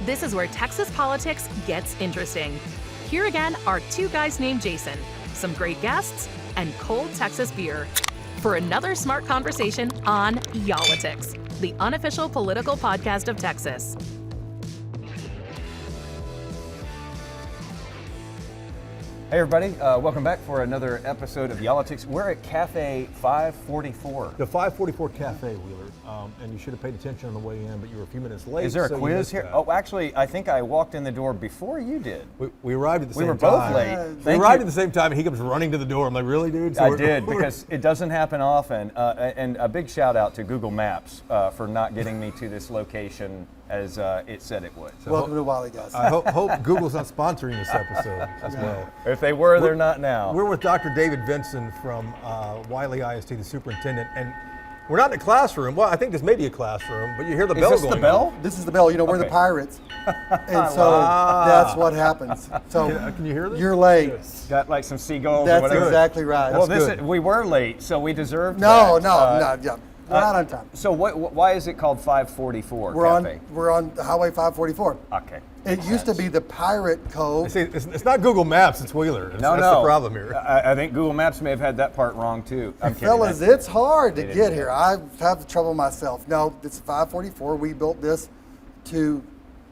This is where Texas politics gets interesting. Here again are two guys named Jason, some great guests, and cold Texas beer for another smart conversation on Yall-itics, the unofficial political podcast of Texas. Hey everybody, welcome back for another episode of Yall-itics. We're at Café 544. The 544 Café, Wheeler, and you should have paid attention on the way in, but you were a few minutes late. Is there a so quiz here? That. Oh, actually, I think I walked in the door before you did. We arrived at the same time. We were both late. We arrived at the same time, and he comes running to the door. I'm like, really, dude? So I did, because it doesn't happen often. And a big shout out to Google Maps for not getting me to this location as it said it would. So welcome to Wylie, guys. I hope Google's not sponsoring this episode as well. If they were, they're not now. We're with Dr. David Vinson from Wylie ISD, the superintendent, and we're not in a classroom. Well, I think this may be a classroom, but you hear the bell going. Is this the bell? This is the bell. You know, we're the Pirates, and so that's what happens. So can you hear this? You're late. Got like some seagulls That's or whatever. exactly right. Well, we were late, so we deserved no, that. Yeah. We're not on time. So why is it called 544 Café? We're on Highway 544. Okay. It used to be the Pirate Cove. See, it's not Google Maps, it's Wheeler. That's the problem here. I think Google Maps may have had that part wrong too. I'm kidding. Fellas, it's hard to get here. I have trouble myself. No, it's 544. We built this to,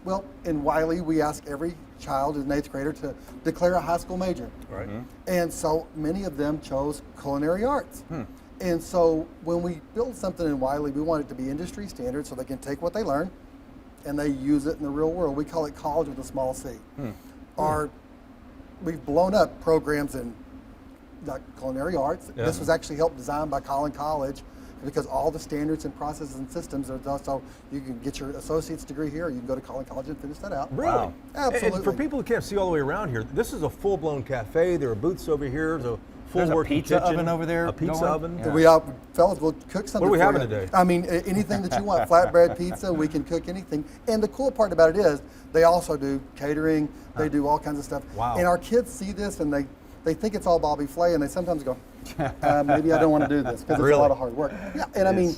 well, in Wylie, we ask every child in 8th grader to declare a high school major. Right. Mm-hmm. And so many of them chose culinary arts. And so when we build something in Wylie, we want it to be industry standard so they can take what they learn and they use it in the real world. We call it college with a small C. We've blown up programs in culinary arts. Yeah. This was actually helped designed by Collin College because all the standards and processes and systems are done. So you can get your associate's degree here, or you can go to Collin College and finish that out. Really? Wow. Absolutely. And for people who can't see all the way around here, this is a full-blown cafe. There are booths over here. There's a There's a pizza kitchen, oven over there. A pizza oven. Yeah. Fellas, we'll cook something. What are we for having you. today? I mean, anything that you want. Flatbread pizza, we can cook anything. And the cool part about it is they also do catering. They do all kinds of stuff. Wow. And our kids see this and they think it's all Bobby Flay, and they sometimes go, maybe I don't want to do this because it's a lot of hard work. Yeah, and I mean,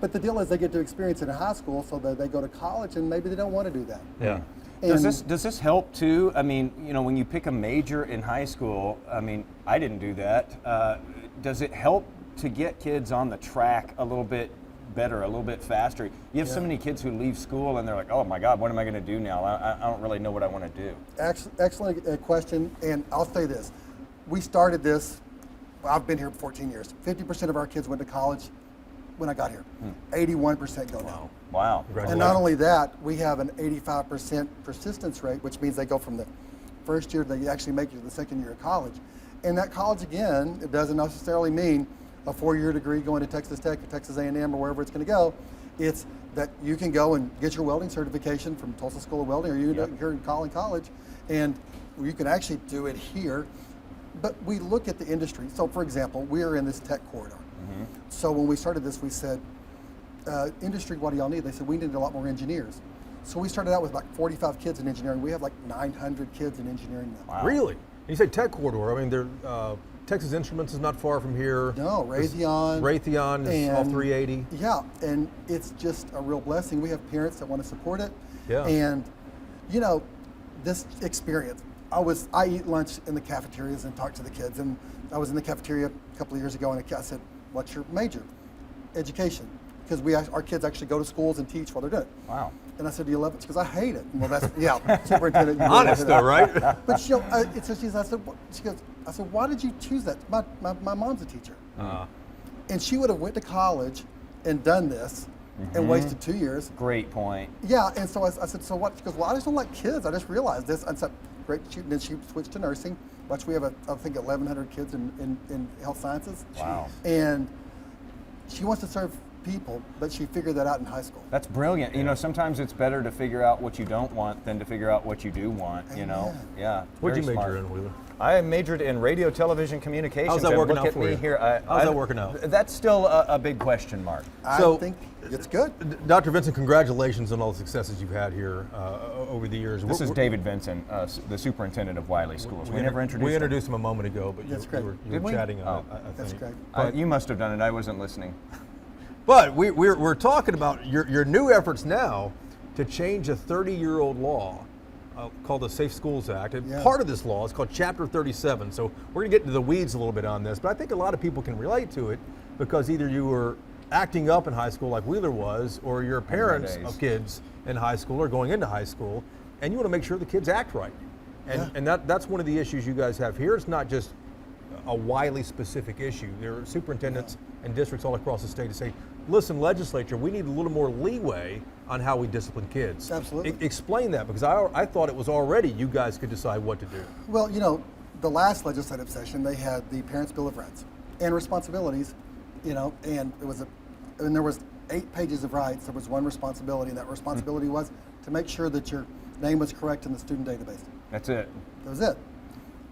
but the deal is they get to experience it in high school, so that they go to college and maybe they don't want to do that. Yeah. Does this help too? I mean, you know, when you pick a major in high school, I mean, I didn't do that. Does it help to get kids on the track a little bit better, a little bit faster? You have so many kids who leave school and they're like, oh my God, what am I going to do now? I don't really know what I want to do. Excellent question, and I'll say this. We started this, I've been here 14 years. 50% of our kids went to college when I got here. 81% go now. Wow. And not only that, we have an 85% persistence rate, which means they go from the first year, they actually make it to the second year of college. And that college, again, it doesn't necessarily mean a 4-year degree going to Texas Tech or Texas A&M or wherever it's going to go. It's that you can go and get your welding certification from Tulsa School of Welding, or you here in Collin College, and you can actually do it here. But we look at the industry. So, for example, we're in this tech corridor. So when we started this, we said, industry, what do y'all need? They said, we need a lot more engineers. So we started out with like 45 kids in engineering. We have like 900 kids in engineering now. Wow. Really? You say tech corridor. I mean, Texas Instruments is not far from here. No, Raytheon. Raytheon is off 380. Yeah, and it's just a real blessing. We have parents that want to support it. Yeah. And, you know, this experience, I eat lunch in the cafeterias and talk to the kids. And I was in the cafeteria a couple of years ago, and I said, what's your major? Education. Because our kids actually go to schools and teach while they're doing it. Wow. And I said, do you love it? She goes, I hate it. Well, that's, superintendent. Honest though, right? But she said, why did you choose that? My mom's a teacher. And she would have went to college and done this and wasted 2 years. Great point. Yeah, and so I said, so what? She goes, well, I just don't like kids. I just realized this. I said, great. Then she switched to nursing, which we have, I think, 1,100 kids in health sciences. Wow. And she wants to serve people, but she figured that out in high school. That's brilliant. You know, sometimes it's better to figure out what you don't want than to figure out what you do want, you know? Yeah. What'd you very major smart. in, Wheeler? I majored in radio, television, communications. How's that working look out at for me you? Here. How's that working out? That's still a big question mark. I think it's good. Dr. Vinson, congratulations on all the successes you've had here over the years. This is David Vinson, the superintendent of Wylie Schools. We never introduced him. We introduced him a moment ago, but That's you great. were chatting on it, I think. That's great. You must have done it. I wasn't listening. But we're talking about your new efforts now. to change a 30-year-old law called the Safe Schools Act. And Yeah. part of this law is called Chapter 37. So we're going to get into the weeds a little bit on this, but I think a lot of people can relate to it because either you were acting up in high school like Wheeler was, or you're parents days. of kids in high school or going into high school, and you want to make sure the kids act right. And that's one of the issues you guys have here. It's not just a Wylie specific issue. There are superintendents and districts all across the state to say, listen, legislature, we need a little more leeway on how we discipline kids. Absolutely. Explain that, because I thought it was already you guys could decide what to do. Well, you know, the last legislative session, they had the Parents' Bill of Rights and responsibilities, you know, and there was 8 pages of rights. There was one responsibility, and that responsibility was to make sure that your name was correct in the student database. That's it. That was it.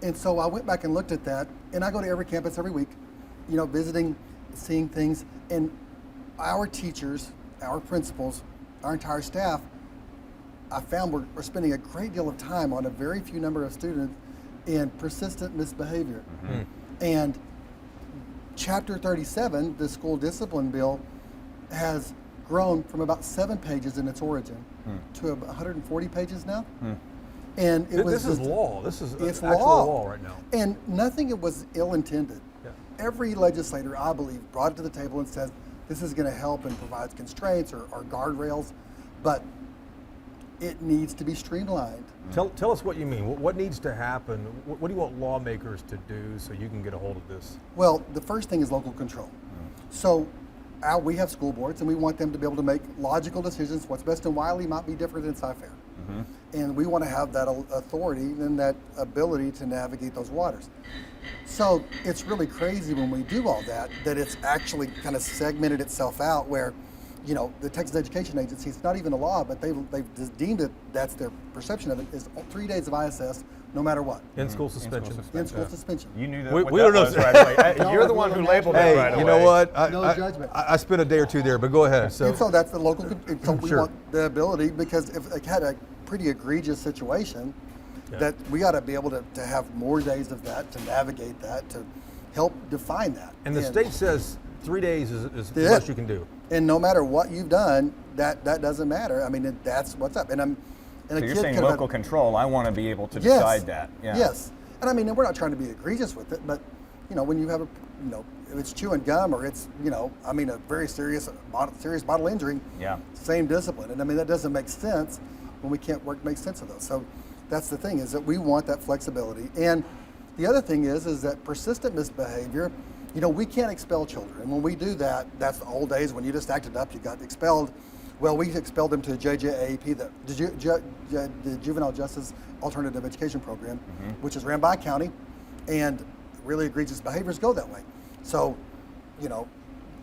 And so I went back and looked at that, and I go to every campus every week, you know, visiting, seeing things, and our teachers, our principals, our entire staff, I found we're spending a great deal of time on a very few number of students in persistent misbehavior. And Chapter 37, the school discipline bill, has grown from about 7 pages in its origin to about 140 pages now. And This is law. This is it's actual law right now. And nothing was ill-intended. Yeah. Every legislator, I believe, brought it to the table and said, this is going to help and provides constraints or guardrails, but it needs to be streamlined. Tell us what you mean. What needs to happen? What do you want lawmakers to do so you can get a hold of this? Well, the first thing is local control. So we have school boards, and we want them to be able to make logical decisions. What's best in Wylie might be different than Cy-Fair. And we want to have that authority and that ability to navigate those waters. So it's really crazy when we do all that it's actually kind of segmented itself out where, you know, the Texas Education Agency, it's not even a law, but they've just deemed it, that's their perception of it, is 3 days of ISS no matter what. In-school suspension. In-school suspension. You knew that. We what don't that know. was right away. You're the Well, one who labeled it Hey, right away. you know what? No judgment. I spent a day or two there, but go ahead. And so that's the local, so we Sure. want the ability, because if it had a pretty egregious situation, that we got to be able to have more days of that, to navigate that, to help define that. And the state says 3 days is the Yeah. best you can do. And no matter what you've done, that doesn't matter. I mean, that's what's up. And So you're saying local control. I want to be able to Yes. decide that. Yeah. Yes. And I mean, we're not trying to be egregious with it, but, you know, when you have if it's chewing gum or it's, a very serious bodily injury, Yeah. same discipline. And I mean, that doesn't make sense when we can't make sense of those. So that's the thing, is that we want that flexibility. And the other thing is that persistent misbehavior, we can't expel children. And when we do that, that's the old days when you just acted up, you got expelled. Well, we expelled them to JJAP, the Juvenile Justice Alternative Education Program, which is ran by a county, and really egregious behaviors go that way. So,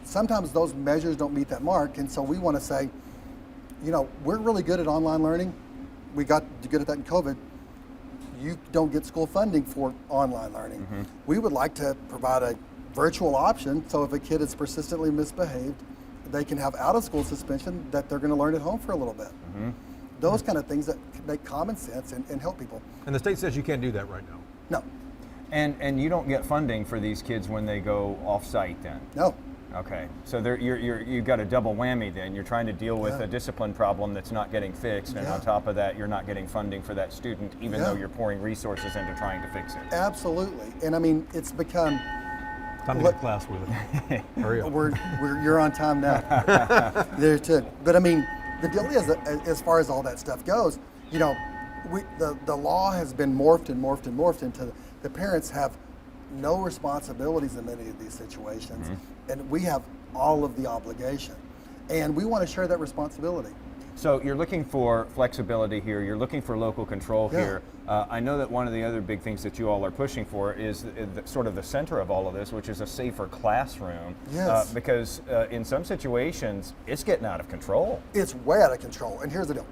sometimes those measures don't meet that mark, and so we want to say, we're really good at online learning. We got good at that in COVID. You don't get school funding for online learning. We would like to provide a virtual option, so if a kid is persistently misbehaved, they can have out-of-school suspension that they're going to learn at home for a little bit. Those kind of things that make common sense and help people. And the state says you can't do that right now. No. And you don't get funding for these kids when they go off-site then? No. Okay, so you've got a double whammy then. You're trying to deal with a discipline problem that's not getting fixed, and on top of that, you're not getting funding for that student, even though you're pouring resources into trying to fix it. Absolutely. And I mean, it's become... Time to get to class with it. Hurry up. You're on time now. There too. But I mean, the deal is that as far as all that stuff goes, the law has been morphed into the parents have no responsibilities in many of these situations, and we have all of the obligation, and we want to share that responsibility. So you're looking for flexibility here, you're looking for local control here. I know that one of the other big things that you all are pushing for is sort of the center of all of this, which is a safer classroom. Yes. Because in some situations, it's getting out of control. It's way out of control, and here's the deal.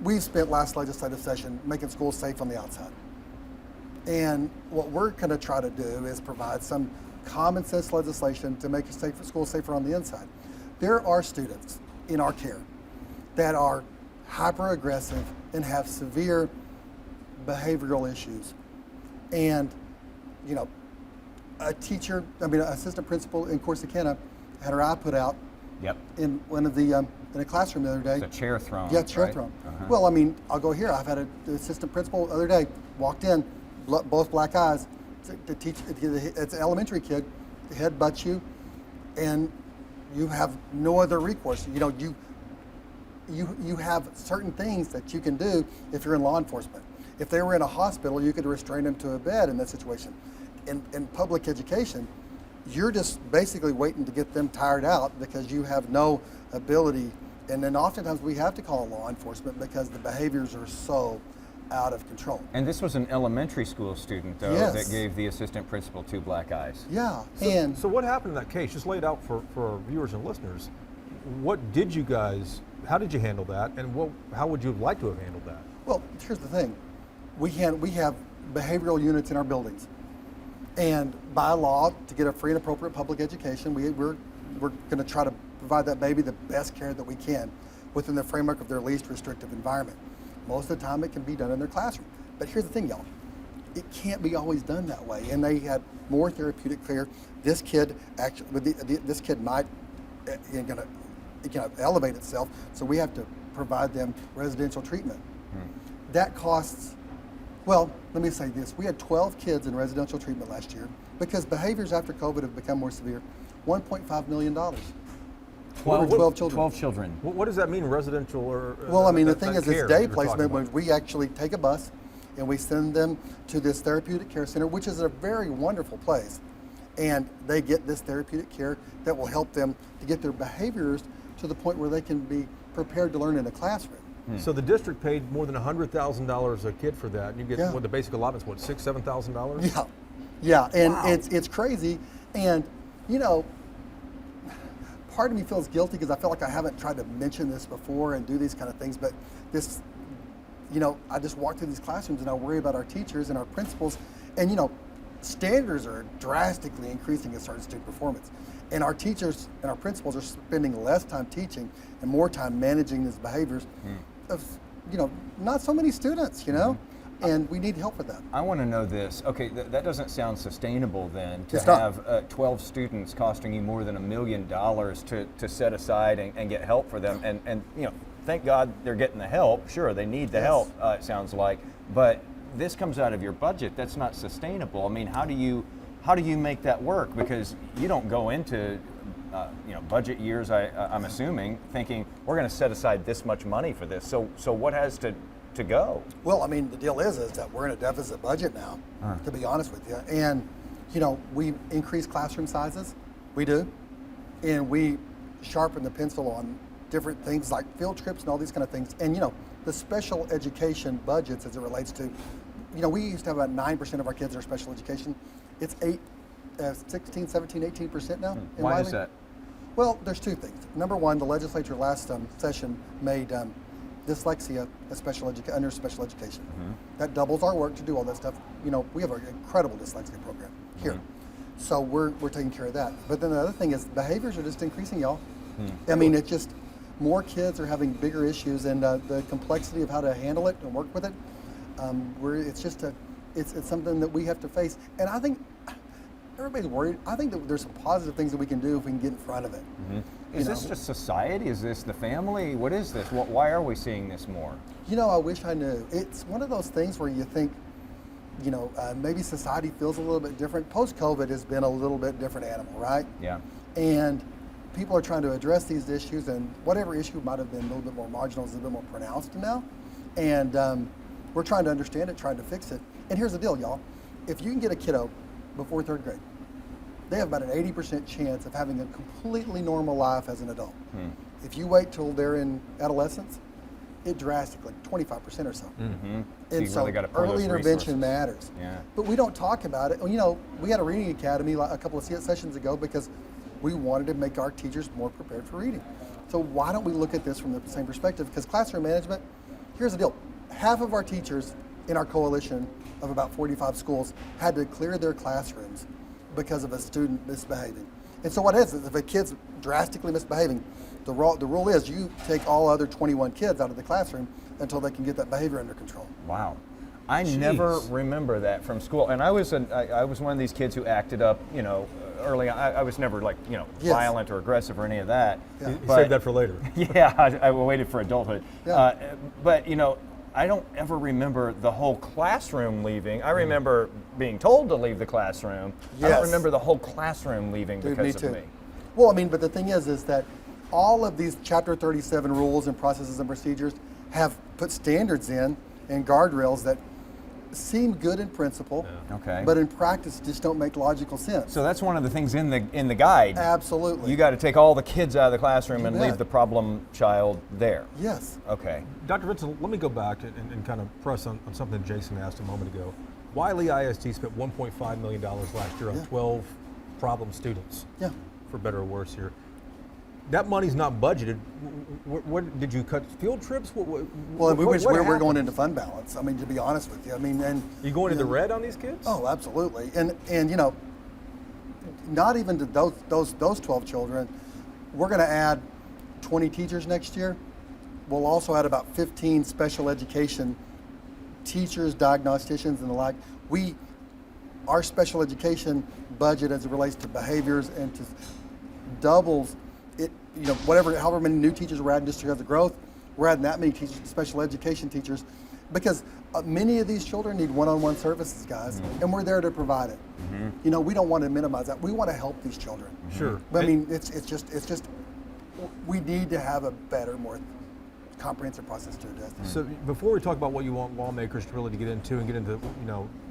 We spent last legislative session making schools safe on the outside. And what we're going to try to do is provide some common sense legislation to make schools safer on the inside. There are students in our care that are hyper aggressive and have severe behavioral issues. And, a teacher, assistant principal in Corsicana had her eye put out Yep. in one of the in a classroom the other day. It's a chair thrown. Yeah, chair right? thrown. Uh-huh. Well, I mean, I'll go here. I've had the assistant principal the other day walked in, both black eyes, to teach. It's an elementary kid, headbutts you, and you have no other recourse. You know, you have certain things that you can do if you're in law enforcement. If they were in a hospital, you could restrain them to a bed in that situation. In public education, you're just basically waiting to get them tired out because you have no ability. And then oftentimes we have to call law enforcement because the behaviors are so out of control. And this was an elementary school student, though, Yes. that gave the assistant principal 2 black eyes. Yeah, So what happened in that case? Just lay it out for our viewers and listeners. How did you handle that, and how would you have liked to have handled that? well, here's the thing. We have behavioral units in our buildings. And by law, to get a free and appropriate public education, we're going to try to provide that baby the best care that we can within the framework of their least restrictive environment. Most of the time it can be done in their classroom. But here's the thing, y'all. It can't be always done that way. And they had more therapeutic care. This kid this kid might elevate itself, so we have to provide them residential treatment. That costs, well, let me say this. We had 12 kids in residential treatment last year because behaviors after COVID have become more severe. $1.5 million. 12 children. 12 children. What does that mean, residential or? Well, I mean, the that thing is, care it's that day you're talking placement when about? we actually take a bus and we send them to this therapeutic care center, which is a very wonderful place. And they get this therapeutic care that will help them to get their behaviors to the point where they can be prepared to learn in a classroom. So the district paid more than $100,000 a kid for that, and you get Yeah. what the basic allotment's what, $6,000, $7,000? Yeah, and Wow. it's crazy. And, you know, part of me feels guilty because I feel like I haven't tried to mention this before and do these kind of things, but this, you know, I just walk through these classrooms and I worry about our teachers and our principals, and, you know, standards are drastically increasing in certain student performance. And our teachers and our principals are spending less time teaching and more time managing these behaviors of, you know, not so many students, you know, and we need help with that. I want to know this. Okay, that doesn't sound sustainable then, to It's not. have 12 students costing you more than $1 million to set aside and get help for them. And you know, thank God they're getting the help. Sure, they need the Yes. help, it sounds like. But this comes out of your budget. That's not sustainable. I mean, how do you make that work? Because you don't go into you know, budget years, I'm assuming, thinking we're going to set aside this much money for this. So what has to go? Well, I mean, the deal is that we're in a deficit budget now, to be honest with you. And, you know, we increase classroom sizes, we do, and we sharpen the pencil on different things like field trips and all these kind of things. And, you know, the special education budgets as it relates to, you know, we used to have about 9% of our kids in our special education. It's 16, 17, 18% now. in Why is Wylie. that? Well, there's two things. Number one, the legislature last session made dyslexia under special education. That doubles our work to do all that stuff. You know, we have an incredible dyslexia program here. So we're taking care of that. But then the other thing is behaviors are just increasing, y'all. I mean, it's just more kids are having bigger issues, and the complexity of how to handle it and work with it, it's something that we have to face. And I think everybody's worried. I think that there's some positive things that we can do if we can get in front of it. Is this just society? Is this the family? What is this? Why are we seeing this more? You know, I wish I knew. It's one of those things where you think, you know, maybe society feels a little bit different. Post-COVID has been a little bit different animal, right? Yeah. And people are trying to address these issues, and whatever issue might have been a little bit more marginal is a bit more pronounced now. And we're trying to understand it, trying to fix it. And here's the deal, y'all. If you can get a kiddo before 3rd grade, they have about an 80% chance of having a completely normal life as an adult. If you wait till they're in adolescence, it drastically, 25% or so. So And you so really got to pour early those intervention resources. matters. Yeah. But we don't talk about it. You know, we had a reading academy a couple of sessions ago because we wanted to make our teachers more prepared for reading. So why don't we look at this from the same perspective? Because classroom management, here's the deal. Half of our teachers in our coalition of about 45 schools had to clear their classrooms because of a student misbehaving. And so what is if a kid's drastically misbehaving, the rule is you take all other 21 kids out of the classroom until they can get that behavior under control. Wow. I never remember that from school. And I was one of these kids who acted up, you know, early on. I was never like, Yes. violent or aggressive or any of that. Yeah. You But- saved that for later. Yeah, I waited for adulthood. Yeah. But I don't ever remember the whole classroom leaving. I remember being told to leave the classroom. I Yes. don't remember the whole classroom leaving Dude, because me of too. me. Well, I mean, but the thing is that all of these Chapter 37 rules and processes and procedures have put standards in and guardrails that seem good in principle, Okay. but in practice just don't make logical sense. So that's one of the things in the guide. Absolutely. You got to take all the kids out of the classroom You and bet. leave the problem child there. Yes. Okay. Dr. Vinson, let me go back and kind of press on something Jason asked a moment ago. Wylie ISD spent $1.5 million last year on Yeah. 12 problem students, Yeah. for better or worse here. That money's not budgeted. What did you cut field trips? Well, what we're happened? going into fund balance. I mean, to be honest with you, I mean, and You going into the red on these kids? Oh, absolutely. And not even to those 12 children. We're going to add 20 teachers next year. We'll also add about 15 special education teachers, diagnosticians, and the like. Our special education budget as it relates to behaviors and to doubles it, however many new teachers we're adding just because of growth, we're adding that many teachers, special education teachers, because many of these children need one-on-one services, guys, and we're there to provide it. We don't want to minimize that. We want to help these children. Sure. But I mean, it's just we need to have a better, more comprehensive process to address this. So before we talk about what you want lawmakers to really get into and get into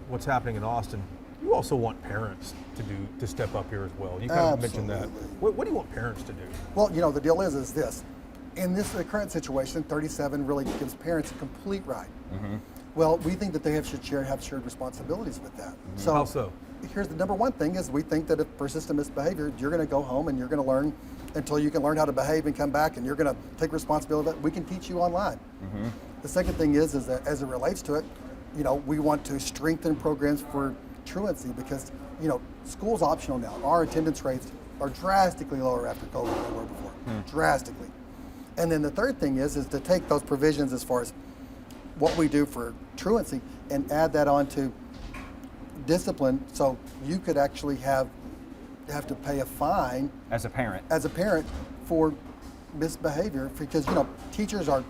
what's happening in Austin, you also want parents to step up here as well. You kind of mentioned that. Absolutely. What do you want parents to do? Well, the deal is this. In the current situation, 37 really gives parents a complete right. Well, we think that they should have shared responsibilities with that. So, How so? Here's the number one thing is we think that if persistent misbehavior, you're going to go home and you're going to learn until you can learn how to behave and come back, and you're going to take responsibility. We can teach you online. The second thing is that as it relates to it, we want to strengthen programs for truancy because, school's optional now. Our attendance rates are drastically lower after COVID than they were before, drastically. And then the third thing is to take those provisions as far as what we do for truancy and add that on to discipline, so you could actually have to pay a fine As a parent. for misbehavior, because teachers are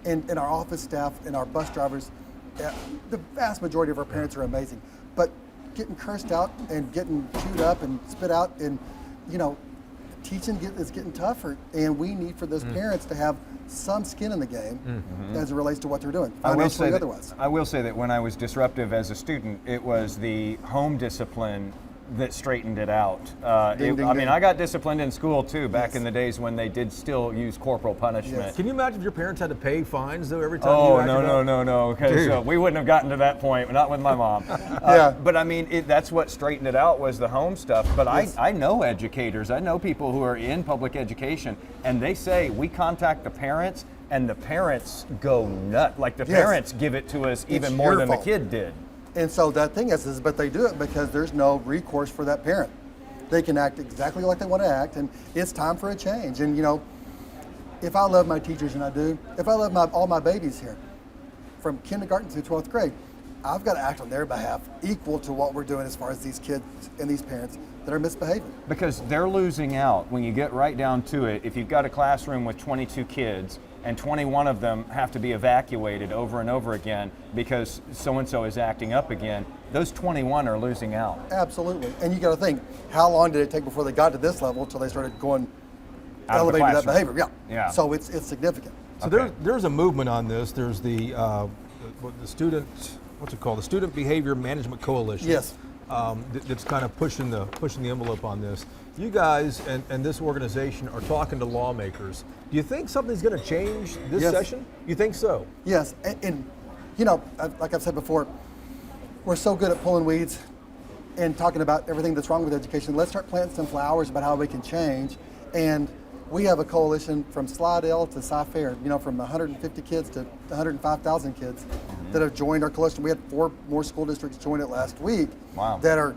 and our office staff and our bus drivers, the vast majority of our parents are amazing, but getting cursed out and getting chewed up and spit out, and teaching is getting tougher, and we need for those parents to have some skin in the game as it relates to what they're doing, financially otherwise. I will say that when I was disruptive as a student, it was the home discipline that straightened it out. Ding, ding, I mean, ding. I got disciplined in school too, back Yes. in the days when they did still use corporal punishment. Yes. Can you imagine if your parents had to pay fines though every time Oh, you acted up? no, because Dude. we wouldn't have gotten to that point, not with my mom. Yeah. But I mean, that's what straightened it out was the home stuff. But Yes. I know educators, I know people who are in public education, and they say we contact the parents, and the parents go nuts. Like the Yes. parents give it to us even It's more your than the fault. kid did. And so that thing is, but they do it because there's no recourse for that parent. They can act exactly like they want to act, and it's time for a change. And if I love my teachers, and I do, if I love all my babies here, from kindergarten through 12th grade, I've got to act on their behalf equal to what we're doing as far as these kids and these parents that are misbehaving. Because they're losing out when you get right down to it. If you've got a classroom with 22 kids and 21 of them have to be evacuated over and over again because so-and-so is acting up again, those 21 are losing out. Absolutely. And you got to think, how long did it take before they got to this level until they started going, Out of the elevating that classroom. behavior? Yeah. So it's significant. So Okay. there's a movement on this. There's the student, what's it called? The Student Behavior Management Coalition. Yes. That's kind of pushing the envelope on this. You guys and this organization are talking to lawmakers. Do you think something's going to change this Yes. session? You think so? Yes, and like I've said before, we're so good at pulling weeds and talking about everything that's wrong with education. Let's start planting some flowers about how we can change. And we have a coalition from Slidell to Cy-Fair, from 150 kids to 105,000 kids that have joined our coalition. We had 4 more school districts join it last week. Wow. That are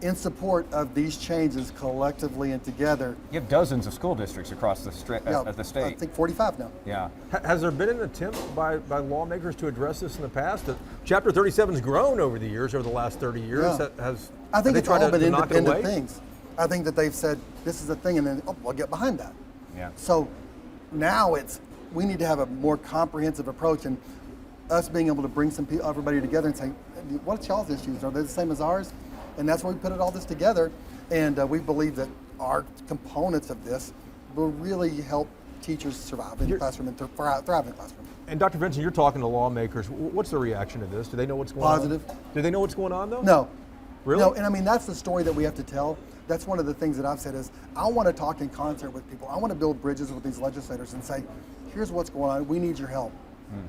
in support of these changes collectively and together. You have dozens of school districts across the Yeah, at the I state. think 45 now. Yeah. Has there been an attempt by lawmakers to address this in the past? Chapter 37's grown over the years, over the last 30 years. Yeah. Have I think they it's tried all to been knock it independent away? things. I think that they've said, this is a thing, and then, oh, we'll get behind that. Yeah. So now we need to have a more comprehensive approach, and us being able to bring everybody together and say, what's y'all's issues? Are they the same as ours? And that's why we put all this together, and we believe that our components of this will really help teachers survive in the classroom and thrive in the classroom. And Dr. Vinson, you're talking to lawmakers. What's their reaction to this? Do they know what's going Positive. on? Do they know what's going on, though? No. Really? No, and I mean, that's the story that we have to tell. That's one of the things that I've said is, I want to talk in concert with people. I want to build bridges with these legislators and say, here's what's going on. We need your help.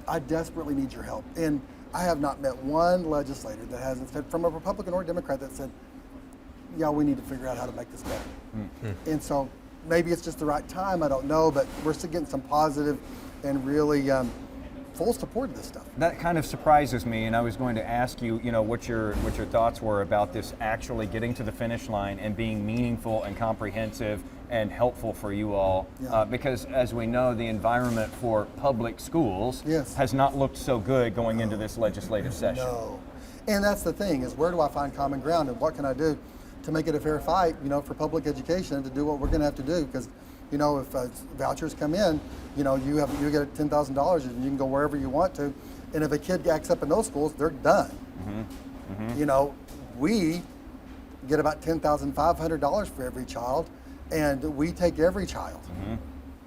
I desperately need your help. And I have not met one legislator that hasn't said, from a Republican or Democrat, that said, yeah, we need to figure out how to make this better. And so maybe it's just the right time, I don't know, but we're still getting some positive and really full support of this stuff. That kind of surprises me, and I was going to ask you, what your thoughts were about this actually getting to the finish line and being meaningful and comprehensive and helpful for you all. Yeah. Because as we know, the environment for public schools Yes. has not looked so good going into this legislative session. No. And that's the thing, is where do I find common ground, and what can I do to make it a fair fight, for public education, to do what we're going to have to do? Because if vouchers come in, you get $10,000 and you can go wherever you want to. And if a kid acts up in those schools, they're done. We get about $10,500 for every child, and we take every child.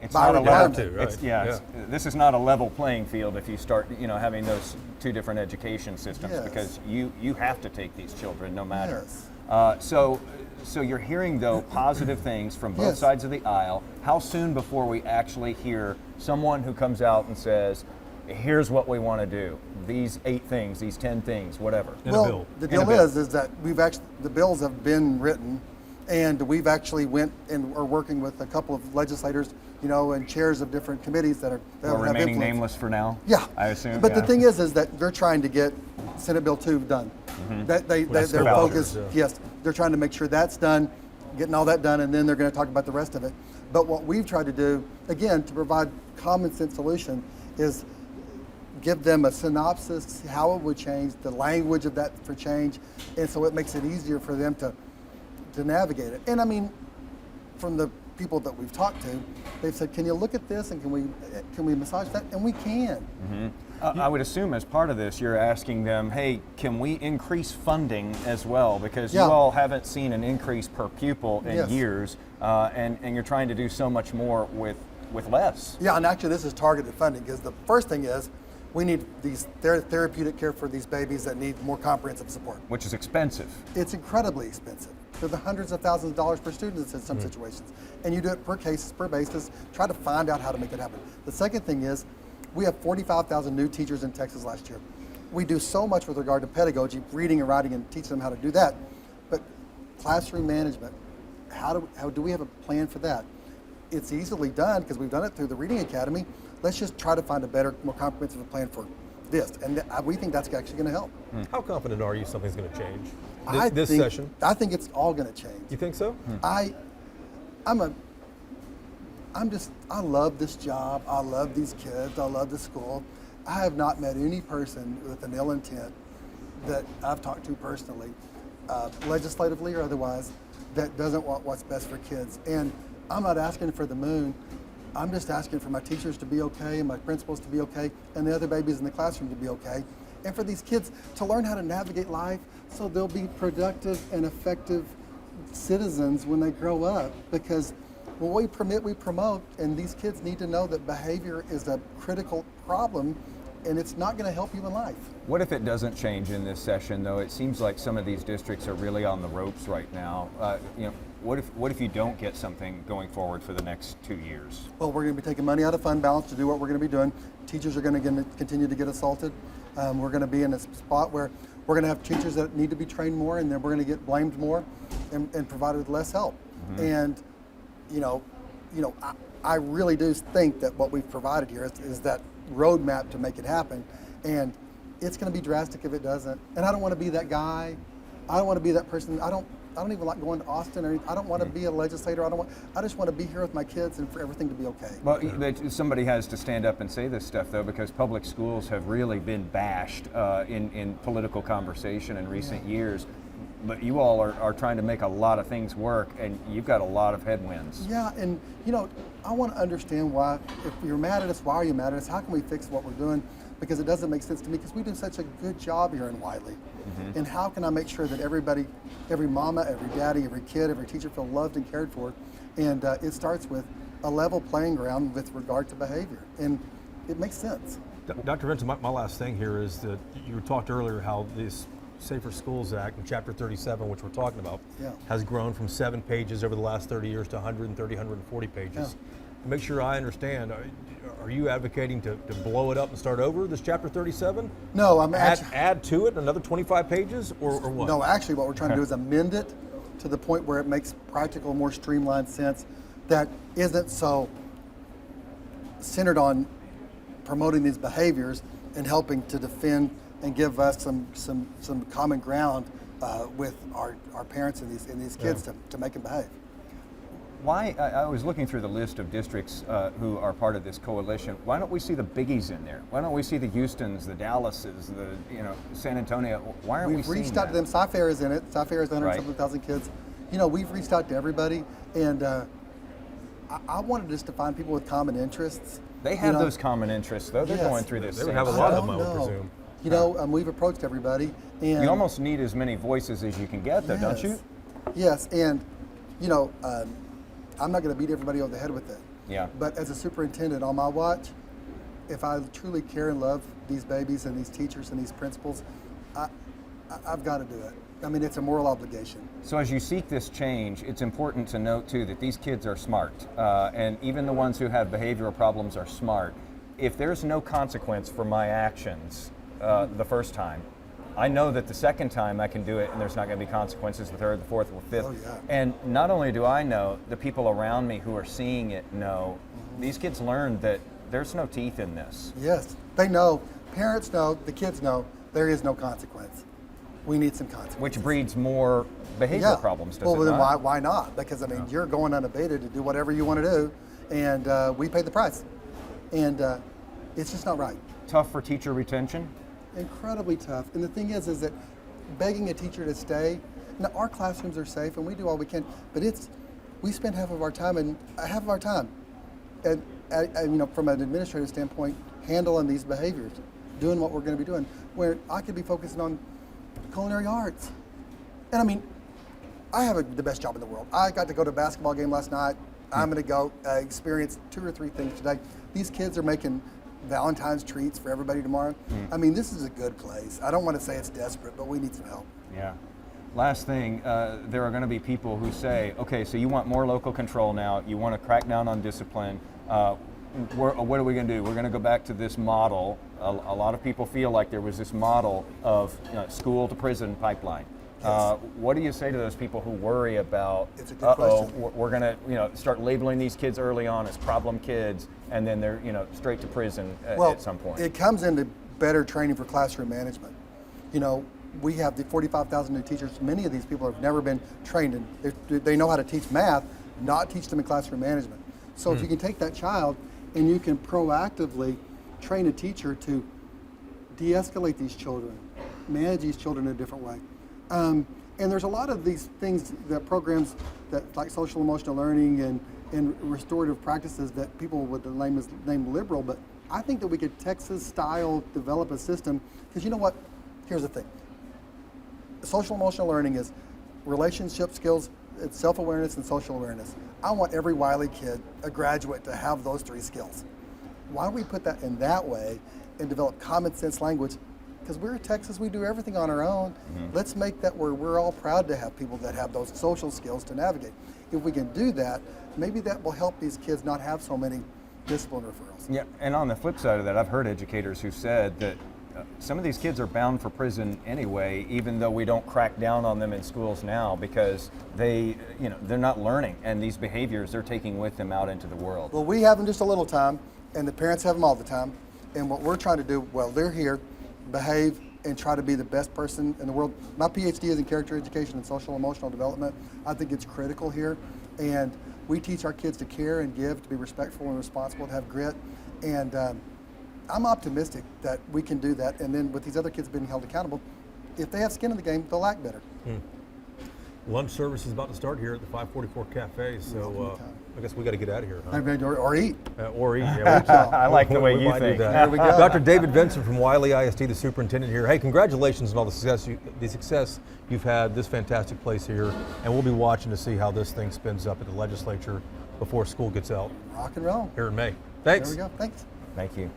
It's By not a requirement. level. Right. This is not a level playing field if you start, having those two different education systems, Yes. because you have to take these children no matter. Yes. So you're hearing, though, positive things from both Yes. sides of the aisle. How soon before we actually hear someone who comes out and says, here's what we want to do, these 8 things, these 10 things, whatever? In a bill. The In a deal bill. is that the bills have been written, and we've actually went and are working with a couple of legislators, and chairs of different committees that We're have remaining influence. nameless for now? Yeah, I assume. But yeah. the thing is that they're trying to get Senate Bill 2 done. That That's their the focus. vouchers, yeah. Yes, they're trying to make sure that's done, getting all that done, and then they're going to talk about the rest of it. But what we've tried to do, again, to provide common sense solution, is give them a synopsis, how it would change, the language of that for change, and so it makes it easier for them to navigate it. And I mean, from the people that we've talked to, they've said, can you look at this and can we massage that? And we can. I would assume as part of this, you're asking them, hey, can we increase funding as well? Because Yeah. you all haven't seen an increase per pupil in Yes. years, and you're trying to do so much more with less. Yeah, and actually this is targeted funding, because the first thing is we need these therapeutic care for these babies that need more comprehensive support. Which is expensive. It's incredibly expensive. They're the hundreds of thousands of dollars per student in some situations. And you do it per case, per basis, try to find out how to make it happen. The second thing is, we have 45,000 new teachers in Texas last year. We do so much with regard to pedagogy, reading and writing, and teach them how to do that. But classroom management, how do we have a plan for that? It's easily done because we've done it through the Reading Academy. Let's just try to find a better, more comprehensive plan for this. And we think that's actually going to help. How confident are you something's going to change I this think- session? I think it's all going to change. You think so? I love this job. I love these kids. I love the school. I have not met any person with an ill intent that I've talked to personally, legislatively or otherwise, that doesn't want what's best for kids. And I'm not asking for the moon. I'm just asking for my teachers to be okay, and my principals to be okay, and the other babies in the classroom to be okay. And for these kids to learn how to navigate life so they'll be productive and effective citizens when they grow up. Because when we permit, we promote, and these kids need to know that behavior is a critical problem, and it's not going to help you in life. What if it doesn't change in this session, though? It seems like some of these districts are really on the ropes right now. What if you don't get something going forward for the next 2 years? Well, we're going to be taking money out of fund balance to do what we're going to be doing. Teachers are going to continue to get assaulted. We're going to be in a spot where we're going to have teachers that need to be trained more, and then we're going to get blamed more and provided less help. And I really do think that what we've provided here is that roadmap to make it happen. And it's going to be drastic if it doesn't. And I don't want to be that guy. I don't want to be that person. I don't even like going to Austin, or I don't want to be a legislator. I just want to be here with my kids and for everything to be okay. Well, somebody has to stand up and say this stuff, though, because public schools have really been bashed in political conversation in recent years. but you all are trying to make a lot of things work, and you've got a lot of headwinds. Yeah, and I want to understand why, if you're mad at us, why are you mad at us? How can we fix what we're doing? Because it doesn't make sense to me, because we do such a good job here in Wylie. And how can I make sure that everybody, every mama, every daddy, every kid, every teacher feel loved and cared for? And it starts with a level playing ground with regard to behavior. And it makes sense. Dr. Vinson, my last thing here is that you talked earlier how this Safer Schools Act in Chapter 37, which we're talking about, has grown from 7 pages over the last 30 years to 130, 140 pages. Yeah. Make sure I understand, are you advocating to blow it up and start over, this Chapter 37? No, I'm add to it another 25 pages, or what? No, actually what we're trying to do is amend it to the point where it makes practical, more streamlined sense that isn't so centered on promoting these behaviors and helping to defend and give us some common ground with our parents and these kids to make them behave. Why, I was looking through the list of districts who are part of this coalition. Why don't we see the biggies in there? Why don't we see the Houstons, the Dallases, the San Antonio? Why aren't we We've seeing reached out to them. Sci-Fair is in it. Sci-Fair is 100,000 kids. We've reached out to everybody, and I wanted just to find people with common interests. They have those common interests, though. They're going through this. They would have a lot of them, I would presume. We've approached everybody, and you almost need as many voices as you can get, though, don't you? Yes, and I'm not going to beat everybody over the head with it. Yeah. But as a superintendent on my watch, if I truly care and love these babies and these teachers and these principals, I've got to do it. I mean, it's a moral obligation. So as you seek this change, it's important to note, too, that these kids are smart. And even the ones who have behavioral problems are smart. If there's no consequence for my actions the first time, I know that the second time I can do it and there's not going to be consequences, the third, the fourth, or the fifth. Oh, yeah. And not only do I know, the people around me who are seeing it know. These kids learn that there's no teeth in this. Yes, they know. Parents know. The kids know. There is no consequence. We need some consequences. Which breeds more behavioral problems, does it then not? why not? Because, you're going unabated to do whatever you want to do, and we pay the price. And it's just not right. Tough for teacher retention? Incredibly tough. And the thing is that begging a teacher to stay, now our classrooms are safe and we do all we can, but we spend half of our time and from an administrative standpoint, handling these behaviors, doing what we're going to be doing, where I could be focusing on culinary arts. And I have the best job in the world. I got to go to a basketball game last night. I'm going to go experience 2 or 3 things today. These kids are making Valentine's treats for everybody tomorrow. This is a good place. I don't want to say it's desperate, but we need some help. Yeah. Last thing, there are going to be people who say, okay, so you want more local control now, you want to crack down on discipline. What are we going to do? We're going to go back to this model. A lot of people feel like there was this model of school to prison pipeline. Yes. What do you say to those people who worry about, it's a good question. We're going to start labeling these kids early on as problem kids, and then they're straight to prison at some point? It comes into better training for classroom management. We have the 45,000 new teachers. Many of these people have never been trained, and they know how to teach math, not teach them in classroom management. So if you can take that child and you can proactively train a teacher to de-escalate these children, manage these children in a different way. And there's a lot of these things, that programs that like social emotional learning and restorative practices that people would name liberal, but I think that we could Texas style develop a system, because you know what? Here's the thing. Social emotional learning is relationship skills, it's self-awareness and social awareness. I want every Wylie kid, a graduate, to have those 3 skills. Why don't we put that in that way and develop common sense language? Because we're in Texas, we do everything on our own. Let's make that where we're all proud to have people that have those social skills to navigate. If we can do that, maybe that will help these kids not have so many discipline referrals. Yeah, and on the flip side of that, I've heard educators who said that some of these kids are bound for prison anyway, even though we don't crack down on them in schools now, because they're not learning, and these behaviors they're taking with them out into the world. Well, we have them just a little time, and the parents have them all the time. And what we're trying to do, they're here, behave, and try to be the best person in the world. My PhD is in character education and social emotional development. I think it's critical here. And we teach our kids to care and give, to be respectful and responsible, to have grit. And I'm optimistic that we can do that. And then with these other kids being held accountable, if they have skin in the game, they'll act better. Lunch service is about to start here at the 544 Cafe, so I guess we got to get out of here. Huh? Or eat. Or eat. Yeah, I like the way we you might do think. that. There we go. Dr. David Vinson from Wylie ISD, the superintendent here. Hey, congratulations on all the success you've had, this fantastic place here, and we'll be watching to see how this thing spins up at the legislature before school gets out Rock and roll. here in May. Thanks. There we go. Thanks. Thank you.